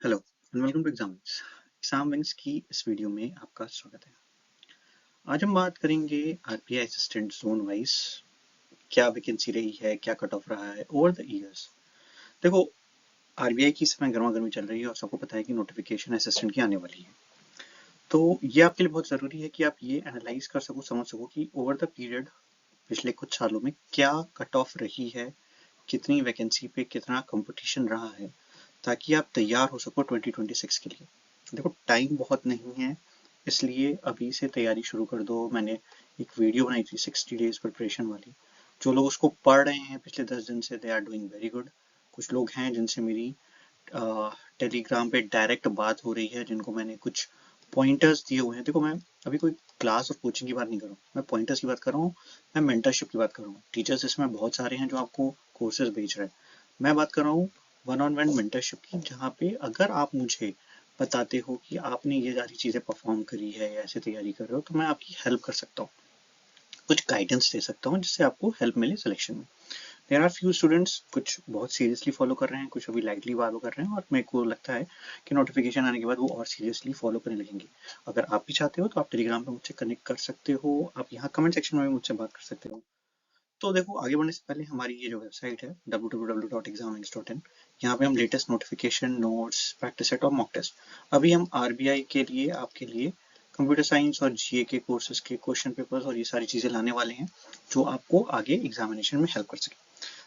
Hello and welcome to exam wings की इस video में आपका स्वागत है। आज हम बात करेंगे आरबीआई असिस्टेंट जोन वाइज क्या वैकेंसी रही है, क्या कट ऑफ रहा है ओवर द इयर्स। देखो, आरबीआई की इस समय गर्मा गर्मी चल रही है और सबको पता है कि नोटिफिकेशन असिस्टेंट की आने वाली है। तो ये आपके लिए बहुत ज़रूरी है कि आप ये एनालाइज कर सको, समझ सको कि ओवर द पीरियड पिछले कुछ सालों में क्या कट ऑफ रही है, कितनी वैकेंसी पे कितना कंपटीशन रहा है, ताकि आप तैयार हो सको 2026 के लिए। देखो, टाइम बहुत नहीं है, इसलिए अभी से तैयारी शुरू कर दो। मैंने एक वीडियो बनाई थी 60 डेज प्रिपरेशन वाली। जो लोग उसको पढ़ रहे हैं पिछले 10 दिन से, they are doing very good. कुछ लोग हैं जिनसे मेरी टेलीग्राम पे डायरेक्ट बात हो रही है, जिनको मैंने कुछ पॉइंटर्स दिए हुए हैं। देखो, मैं अभी कोई क्लास और कोचिंग की बात नहीं कर रहा हूँ, मैं पॉइंटर्स की बात कर रहा हूँ, मैं मेंटरशिप की बात कर रहा हूँ। टीचर्स इसमें बहुत सारे हैं जो आपको कोर्सेज भेज रहे हैं। मैं बात कर रहा हूँ वन ऑन वन मेंटरशिप की, जहाँ पे अगर आप मुझे बताते हो कि आपने ये सारी चीज़ें परफॉर्म करी है या ऐसे तैयारी कर रहे हो, तो मैं आपकी हेल्प कर सकता हूँ, कुछ गाइडेंस दे सकता हूँ, जिससे आपको हेल्प मिले सिलेक्शन में। देयर आर फ्यू स्टूडेंट्स कुछ बहुत सीरियसली फॉलो कर रहे हैं, कुछ अभी लाइटली फॉलो कर रहे हैं, और मेरे को लगता है कि नोटिफिकेशन आने के बाद वो और सीरियसली फॉलो करने लगेंगे। अगर आप भी चाहते हो तो आप टेलीग्राम पे मुझसे कनेक्ट कर सकते हो, आप यहाँ कमेंट सेक्शन में भी मुझसे बात कर सकते हो। तो देखो, आगे बढ़ने से पहले हमारी ये जो वेबसाइट है www.examwings.in, यहाँ पे हम latest notification, notes, practice set और मॉक टेस्ट, अभी हम आरबीआई के लिए आपके लिए कंप्यूटर साइंस और जीए के कोर्सेज के क्वेश्चन पेपर्स और ये सारी चीज़ें लाने वाले हैं, जो आपको आगे एग्जामिनेशन में हेल्प कर सके।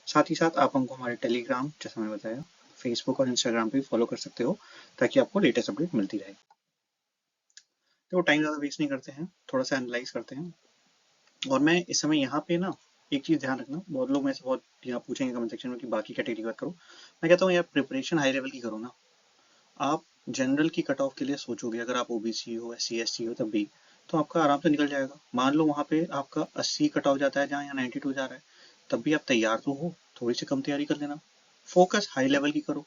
साथ ही साथ आप हमको हमारे टेलीग्राम, जैसा मैंने बताया, फेसबुक और इंस्टाग्राम पे भी फॉलो कर सकते हो, ताकि आपको लेटेस्ट अपडेट मिलती रहे। तो टाइम ज़्यादा वेस्ट नहीं करते हैं, थोड़ा सा एनालाइज करते हैं। और मैं इस समय यहाँ पे ना, एक चीज़ ध्यान रखना, बहुत लोग मेरे से बहुत यहाँ पूछेंगे कमेंट सेक्शन में कि बाकी कैटेगरी की बात करो। मैं कहता हूँ यार, प्रिपरेशन हाई लेवल की करो ना। आप जनरल की कट ऑफ के लिए सोचोगे, अगर आप ओबीसी हो, एस सी एस टी हो, तब भी तो आपका आराम से निकल जाएगा। मान लो वहाँ पे आपका 80 कट ऑफ जाता है, जहाँ यहाँ 92 जा रहा है, तब भी आप तैयार तो हो, थोड़ी सी कम तैयारी कर लेना। फोकस हाई लेवल की करो,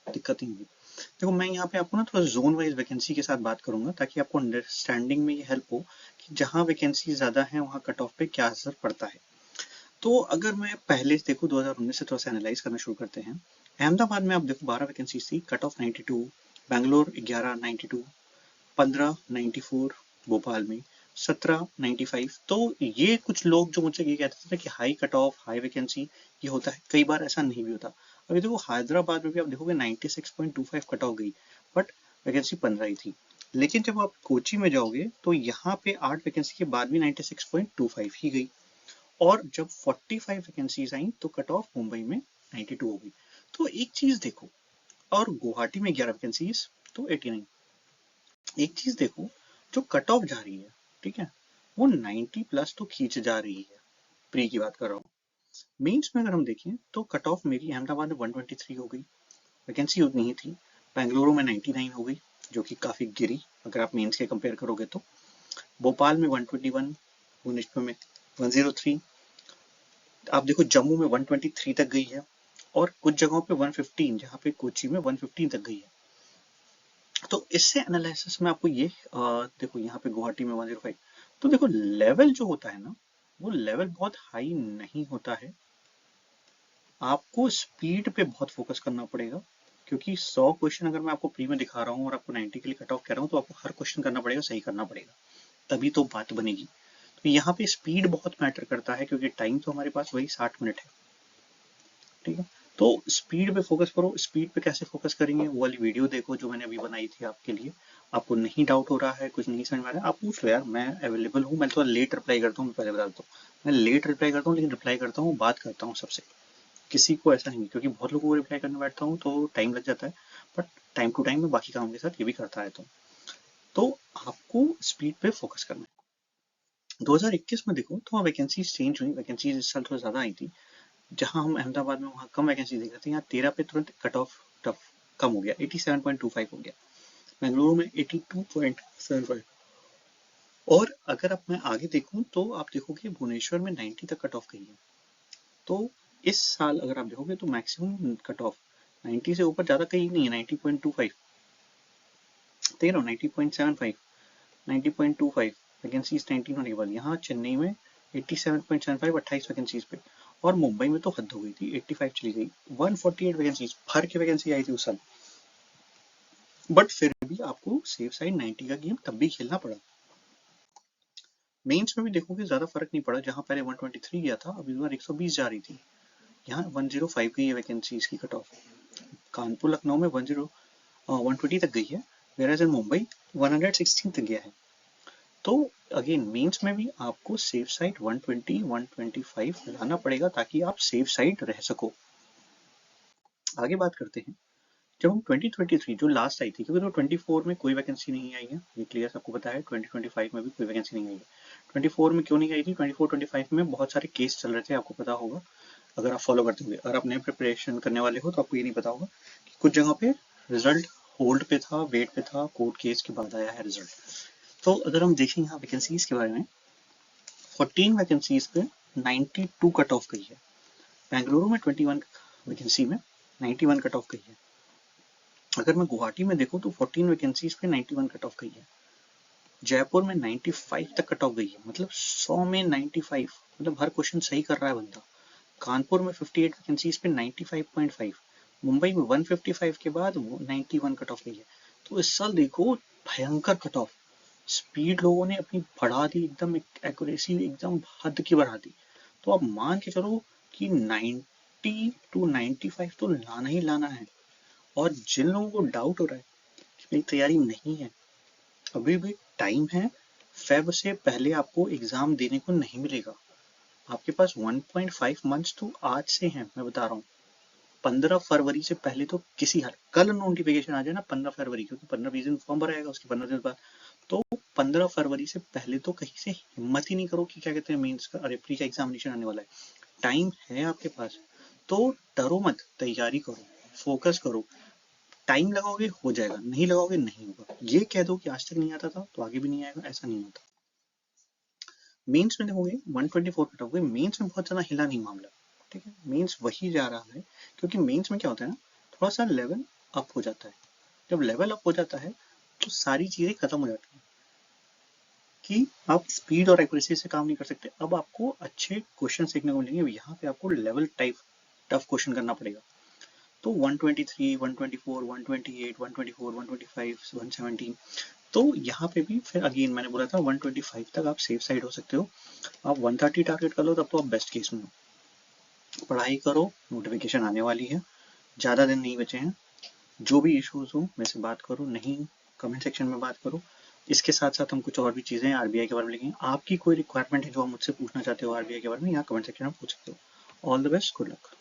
दिक्कत नहीं होगी। देखो, मैं यहाँ पे आपको ना थोड़ा जोन वाइज वैकेंसी के साथ बात करूंगा, ताकि आपको अंडरस्टैंडिंग में ये हेल्प हो कि जहाँ वैकेंसी ज्यादा है वहाँ कट ऑफ पे क्या असर पड़ता है। तो अगर मैं पहले से देखूँ, 2019 से थोड़ा सा एनालाइज करना शुरू करते हैं। अहमदाबाद में आप देखो 12 वैकेंसी थी, कट ऑफ 92। बैंगलोर 11 92, 15 94, भोपाल में 17 95। तो ये कुछ लोग जो मुझसे ये कहते थे कि high cut off high vacancy ये होता है, कई बार ऐसा नहीं भी होता। अभी देखो, हैदराबाद में भी आप देखोगे 96.25 कट ऑफ गई, बट वैकेंसी 15 ही थी। लेकिन जब आप कोची में जाओगे तो यहाँ पे 8 वैकेंसी के बाद भी 96.25 ही गई। और जब 45 वैकेंसीज आई तो कट ऑफ मुंबई में 92 हो गई। तो एक चीज देखो, और गुवाहाटी में 11 वैकेंसीज तो 89। एक चीज देखो, जो कट ऑफ जा रही है, ठीक है, वो 90 प्लस तो खींच जा रही है। प्री की बात कर रहा हूँ। मेंस में अगर हम देखें तो कट ऑफ मेरी अहमदाबाद में 123 हो गई, वैकेंसी उतनी ही थी। बेंगलुरु में 99 हो गई, जो कि काफी गिरी अगर आप मेंस के कंपेयर करोगे तो। भोपाल में 121, भुवनेश्वर में 103। आप देखो, जम्मू में 123 तक गई है, और कुछ जगहों पे 115, जहाँ पे कोची में 115 तक गई है। तो इससे एनालिसिस में आपको ये देखो, यहाँ पे गुवाहाटी में 105। तो देखो, लेवल जो होता है ना, वो लेवल बहुत हाई नहीं होता है। आपको स्पीड पे बहुत फोकस करना पड़ेगा, क्योंकि 100 क्वेश्चन अगर मैं आपको प्री में दिखा रहा हूँ और आपको 90 के लिए कट ऑफ कह रहा हूँ, तो आपको हर क्वेश्चन करना पड़ेगा, सही करना पड़ेगा, तभी तो बात बनेगी। तो यहाँ पे स्पीड बहुत मैटर करता है, क्योंकि टाइम तो हमारे पास वही 60 मिनट है, ठीक है। तो स्पीड पे फोकस करो। स्पीड पे कैसे फोकस करेंगे, वो वाली वीडियो देखो जो मैंने अभी बनाई थी आपके लिए। आपको नहीं डाउट हो रहा है, कुछ नहीं समझ में आ रहा है, आप पूछ लो यार, मैं अवेलेबल हूँ। मैं थोड़ा लेट रिप्लाई करता हूँ, मैं पहले बता देता हूँ, मैं लेट रिप्लाई करता हूँ, लेकिन रिप्लाई करता हूँ, बात करता हूँ सबसे। किसी को ऐसा नहीं, क्योंकि बहुत लोगों को रिप्लाई करने बैठता हूँ तो टाइम लग जाता है, बट टाइम टू टाइम मैं बाकी काम के साथ ये भी करता रहता हूँ। तो आपको स्पीड पे फोकस करना है। 2021 में देखो तो वैकेंसीज चेंज हुई, वैकेंसीज इस साल थोड़ा ज्यादा आई थी। जहां हम अहमदाबाद में वहां कम वैकेंसी देख रहे थे, यहाँ 13 पे तुरंत कट ऑफ टफ कम हो गया, 87.25 हो गया। बेंगलुरु में 82.75। और अगर अब मैं आगे देखूं तो आप देखोगे भुवनेश्वर में 90 तक कट ऑफ गई है। तो इस साल अगर आप देखोगे तो मैक्सिमम कट ऑफ 90 से ऊपर ज्यादा कहीं नहीं है, 90.25 देख रहा हूँ, 90.75, 90.25 वैकेंसीज 19 होने के बाद यहाँ चेन्नई में 87.75, 28 वैकेंसीज पे। और मुंबई में तो हद हो गई थी, 85 चली गई, 148 वैकेंसीज भर के वैकेंसी आई थी उस साल। बट फिर भी आपको सेफ साइड 90 का गेम तब भी खेलना पड़ा। मेंस में भी देखोगे ज्यादा फर्क नहीं पड़ा, जहां पहले 123 गया था अब इस बार 120 जा रही थी, यहाँ 105 की वैकेंसी इसकी कट ऑफ। कानपुर लखनऊ में 120 तक गई है, वेराज इन मुंबई 116 तक गया है। तो अगेन मेंस में भी आपको सेफ साइड 120 125 लाना पड़ेगा ताकि आप सेफ साइड रह सको। आगे बात करते हैं, जब हम 2023 जो लास्ट आई थी, क्योंकि तो 24 में कोई वैकेंसी नहीं आई है, ये क्लियर सबको पता है, 2025 में भी कोई वैकेंसी नहीं आई है। 24 में क्यों नहीं आई थी? 24-25 में बहुत सारे केस चल रहे थे, आपको पता होगा अगर आप फॉलो करते होंगे। अगर आप नए प्रिपरेशन करने वाले हो तो आपको ये नहीं पता होगा कि कुछ जगह पे रिजल्ट होल्ड पे था, वेट पे था, कोर्ट केस के बाद आया है रिजल्ट। तो अगर हम देखें यहाँ वैकेंसीज के बारे में, 14 वैकेंसीज पे 92 कट ऑफ गई है। बेंगलुरु में 21 वैकेंसी में 91 कट ऑफ गई है। अगर मैं गुवाहाटी में देखूं तो 14 वैकेंसीज पे 91 कट ऑफ गई है। जयपुर में 95 तक कट ऑफ गई है, मतलब 100 में 95, मतलब हर क्वेश्चन सही कर रहा है बंदा। कानपुर में 58 वैकेंसीज पे 95.5, मुंबई में 155 के बाद 91 कट ऑफ गई है। तो इस साल देखो भयंकर कट ऑफ, स्पीड लोगों ने अपनी बढ़ा दी, एकदम एक्यूरेसी एकदम हद की बढ़ा दी। तो आप मान के चलो कि 90 to 95 तो लाना ही लाना है। और जिन लोगों को डाउट हो रहा है कि मेरी तैयारी नहीं है, अभी भी टाइम है। फेब से पहले आपको एग्जाम देने को नहीं मिलेगा। आपके पास 1.5 मंथ्स तो आज से हैं, मैं बता रहा हूँ। 15 फरवरी से पहले तो किसी हाल, कल नोटिफिकेशन आ जाए ना 15 फरवरी, क्योंकि 15-20 दिन फॉर्म भराएगा, उसके 15 दिन बाद, तो 15 फरवरी से पहले तो कहीं से हिम्मत ही नहीं करो कि क्या कहते हैं मेंस का, अरे प्री का एग्जामिनेशन आने वाला है। टाइम है आपके पास, तो डरो मत, तैयारी करो, फोकस करो। टाइम लगाओगे हो जाएगा, नहीं लगाओगे नहीं होगा। ये कह दो कि आज तक नहीं आता था तो आगे भी नहीं आएगा, ऐसा नहीं होता। मेंस में देखोगे 124 कट ऑफ गई, मेंस में बहुत ज्यादा हिला नहीं मामला, ठीक है, मेंस वही जा रहा है। क्योंकि मेंस में क्या होता है ना, थोड़ा सा लेवल अप हो जाता है। जब लेवल अप हो जाता है तो सारी चीजें खत्म हो जाती है कि आप स्पीड और एक्यूरेसी से काम नहीं कर सकते। अब आपको अच्छे क्वेश्चन सीखने को मिलेंगे, यहाँ पे आपको लेवल टाइप टफ क्वेश्चन करना पड़ेगा। तो 123, 124, 128, 124, 125, 117, तो यहाँ पे भी फिर अगेन मैंने बोला था 125 तक आप सेफ साइड हो सकते हो। आप 130 टारगेट कर लो तब तो आप बेस्ट केस में हो। पढ़ाई करो, नोटिफिकेशन आने वाली है, ज़्यादा दिन नहीं बचे हैं। जो भी इश्यूज हो मेरे से बात करो, नहीं कमेंट सेक्शन में बात करो। इसके साथ साथ हम कुछ और भी चीज़ें आरबीआई के बारे में लिखेंगे। आपकी कोई रिक्वायरमेंट है जो आप मुझसे पूछना चाहते हो आरबीआई के बारे में, यहाँ कमेंट सेक्शन में पूछ सकते हो। All the best, good luck.